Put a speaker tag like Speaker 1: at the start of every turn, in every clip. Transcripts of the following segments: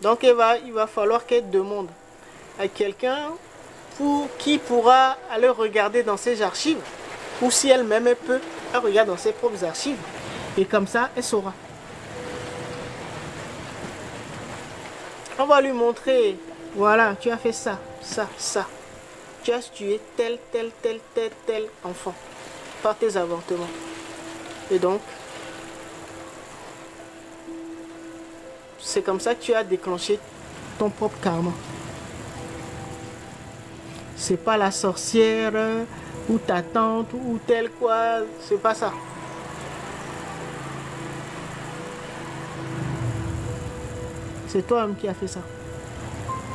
Speaker 1: Donc il va falloir qu'elle demande à quelqu'un qui pourra aller regarder dans ses archives. Ou si elle-même elle peut, elle regarde dans ses propres archives. Et comme ça, elle saura. On va lui montrer, voilà, tu as fait ça, ça, ça. Tu as tué tel enfant par tes avortements. Et donc, c'est comme ça que tu as déclenché ton propre karma. C'est pas la sorcière ou ta tante ou tel quoi, c'est pas ça. C'est toi-même qui as fait ça.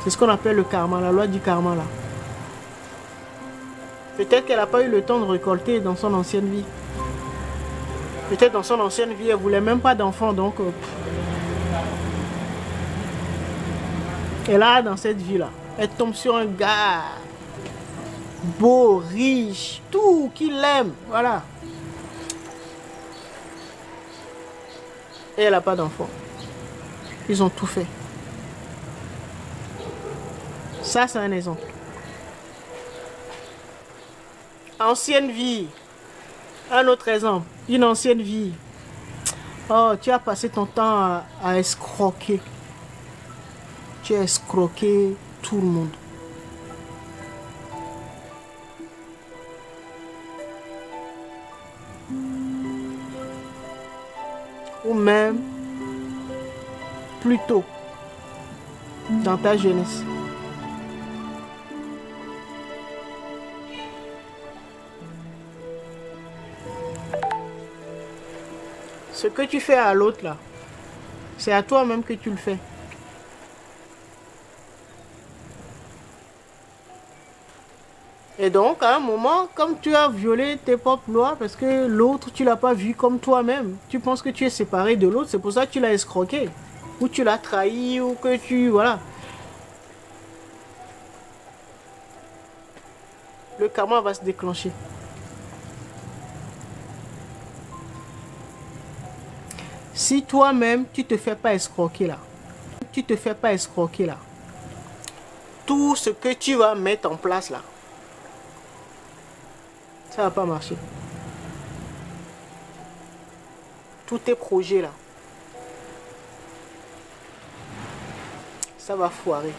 Speaker 1: C'est ce qu'on appelle le karma, la loi du karma là. Peut-être qu'elle n'a pas eu le temps de récolter dans son ancienne vie. Peut-être dans son ancienne vie, elle ne voulait même pas d'enfant, donc... Et là, dans cette vie-là, elle tombe sur un gars beau, riche, tout, qui l'aime, voilà. Et elle n'a pas d'enfant. Ils ont tout fait. Ça, c'est un exemple. Ancienne vie. Un autre exemple. Une ancienne vie. Oh, tu as passé ton temps à escroquer. Tu as escroqué tout le monde. Ou même plus tôt dans ta jeunesse. Ce que tu fais à l'autre là, c'est à toi-même que tu le fais. Et donc, à un moment, comme tu as violé tes propres lois, parce que l'autre, tu l'as pas vu comme toi-même, tu penses que tu es séparé de l'autre, c'est pour ça que tu l'as escroqué. Ou tu l'as trahi, ou que tu... Voilà. Le karma va se déclencher. Si toi-même, tu te fais pas escroquer là, tout ce que tu vas mettre en place là, ça va pas marcher. Tous tes projets là, ça va foirer.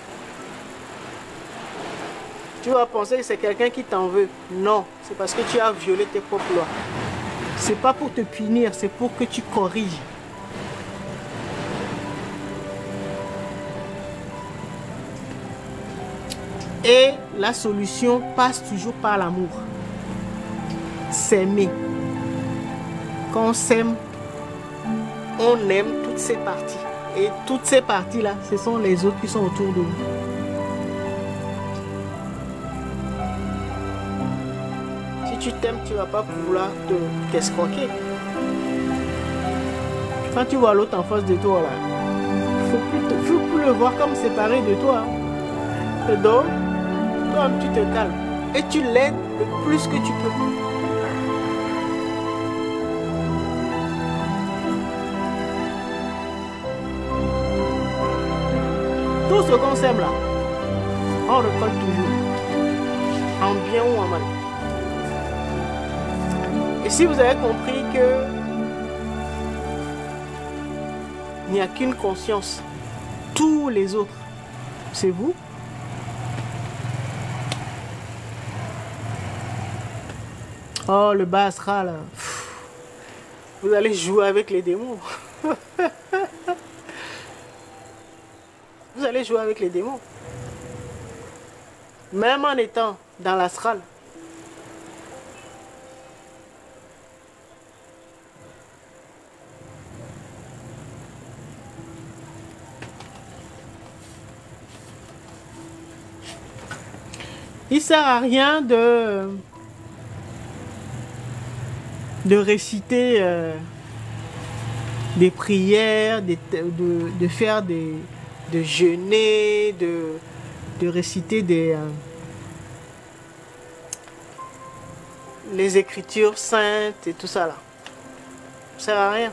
Speaker 1: Tu vas penser que c'est quelqu'un qui t'en veut. Non, c'est parce que tu as violé tes propres lois. C'est pas pour te punir, c'est pour que tu corriges. Et la solution passe toujours par l'amour. S'aimer. Quand on s'aime, on aime toutes ces parties. Et toutes ces parties-là, ce sont les autres qui sont autour de nous. Si tu t'aimes, tu ne vas pas vouloir t'escroquer. Quand tu vois l'autre en face de toi, il ne faut plus le voir comme séparé de toi. Et donc, toi, tu te calmes. Et tu l'aides le plus que tu peux. Tout ce qu'on sème là, on récolte toujours. En bien ou en mal. Et si vous avez compris que il n'y a qu'une conscience, tous les autres, c'est vous. Oh, le bas astral, là. Vous allez jouer avec les démons. Vous allez jouer avec les démons. Même en étant dans l'astral. Il ne sert à rien de réciter des prières, de faire de jeûner, de réciter les écritures saintes et tout ça là. Ça ne sert à rien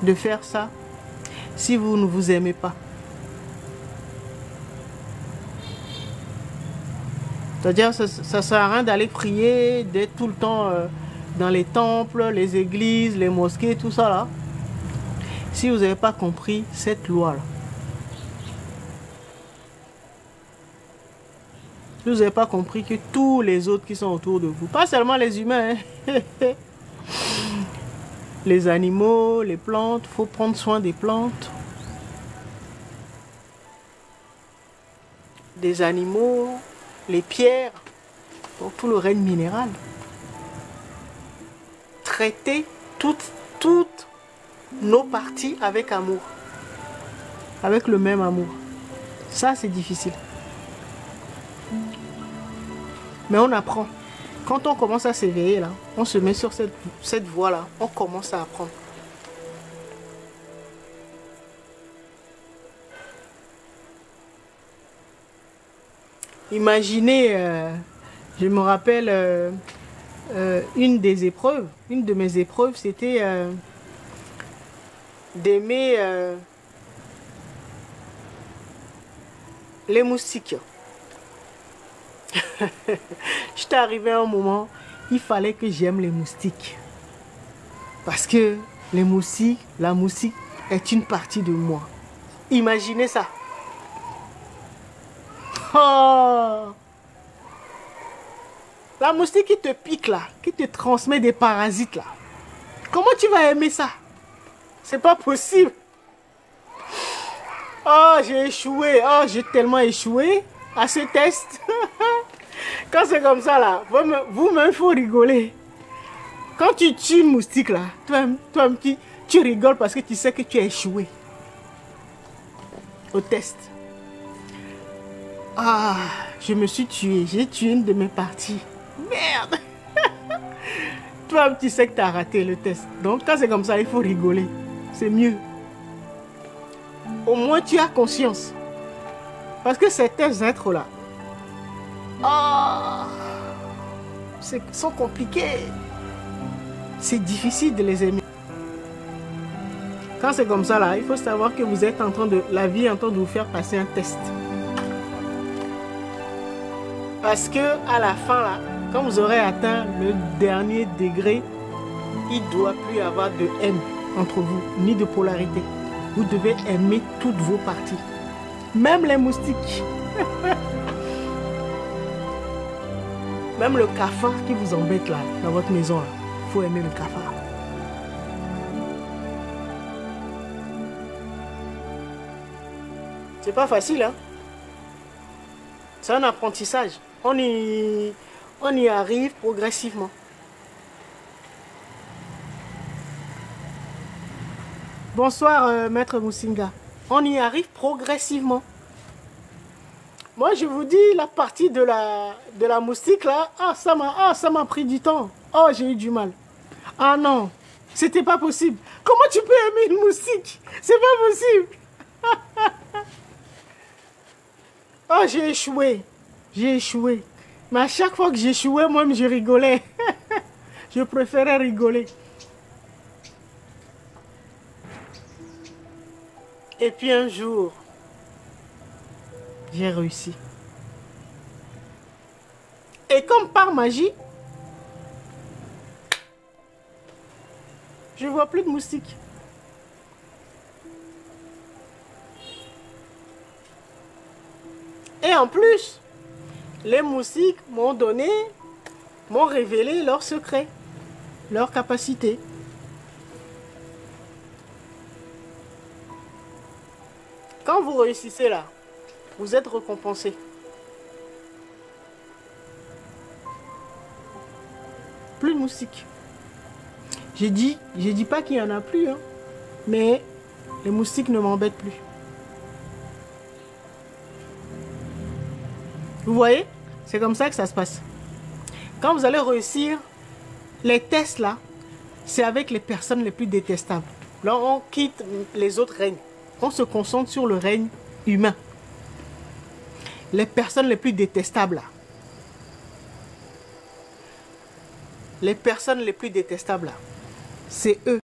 Speaker 1: de faire ça si vous ne vous aimez pas? C'est-à-dire, ça ne sert à rien d'aller prier, d'être tout le temps dans les temples, les églises, les mosquées, tout ça là. Si vous n'avez pas compris cette loi-là. Si vous n'avez pas compris que tous les autres qui sont autour de vous, pas seulement les humains, hein, les animaux, les plantes, il faut prendre soin des plantes, des animaux, les pierres, donc tout le règne minéral. Traiter toutes nos parties avec amour, avec le même amour. Ça, c'est difficile. Mais on apprend. Quand on commence à s'éveiller, là, on se met sur cette voie-là, on commence à apprendre. Imaginez, je me rappelle, une de mes épreuves, c'était d'aimer les moustiques. J'étais arrivé à un moment, il fallait que j'aime les moustiques. Parce que les moustiques, la moustique est une partie de moi. Imaginez ça. Oh! La moustique qui te pique là, qui te transmet des parasites là. Comment tu vas aimer ça? C'est pas possible. Oh, j'ai échoué. Oh, j'ai tellement échoué à ce test. Quand c'est comme ça là, vous-même, il faut rigoler. Quand tu tues une moustique là, toi, tu rigoles parce que tu sais que tu as échoué au test. Ah, je me suis tué. J'ai tué une de mes parties. Merde. Toi, tu sais que tu as raté le test. Donc, quand c'est comme ça, il faut rigoler. C'est mieux. Au moins, tu as conscience. Parce que ces êtres-là, sont compliqués. C'est difficile de les aimer. Quand c'est comme ça, là, il faut savoir que vous êtes en train de... La vie est en train de vous faire passer un test. Parce que à la fin, là, quand vous aurez atteint le dernier degré, il ne doit plus y avoir de haine entre vous, ni de polarité. Vous devez aimer toutes vos parties. Même les moustiques. Même le cafard qui vous embête là, dans votre maison, il faut aimer le cafard. C'est pas facile, hein? C'est un apprentissage. On y arrive progressivement. Bonsoir, Maître Moussinga. On y arrive progressivement. Moi, je vous dis, la partie de la moustique, là, ça m'a pris du temps. Oh, j'ai eu du mal. Ah non, c'était pas possible. Comment tu peux aimer une moustique? C'est pas possible. Oh, j'ai échoué. J'ai échoué. Mais à chaque fois que j'échouais, moi-même, je rigolais. Je préférais rigoler. Et puis un jour, j'ai réussi. Et comme par magie, je ne vois plus de moustiques. Et en plus, les moustiques m'ont révélé leurs secrets, leurs capacités. Quand vous réussissez là, vous êtes récompensé. Plus de moustiques. Je dis pas qu'il n'y en a plus, hein, mais les moustiques ne m'embêtent plus. Vous voyez? C'est comme ça que ça se passe. Quand vous allez réussir, les tests là, c'est avec les personnes les plus détestables. Là, on quitte les autres règnes. On se concentre sur le règne humain. Les personnes les plus détestables là. Les personnes les plus détestables là, c'est eux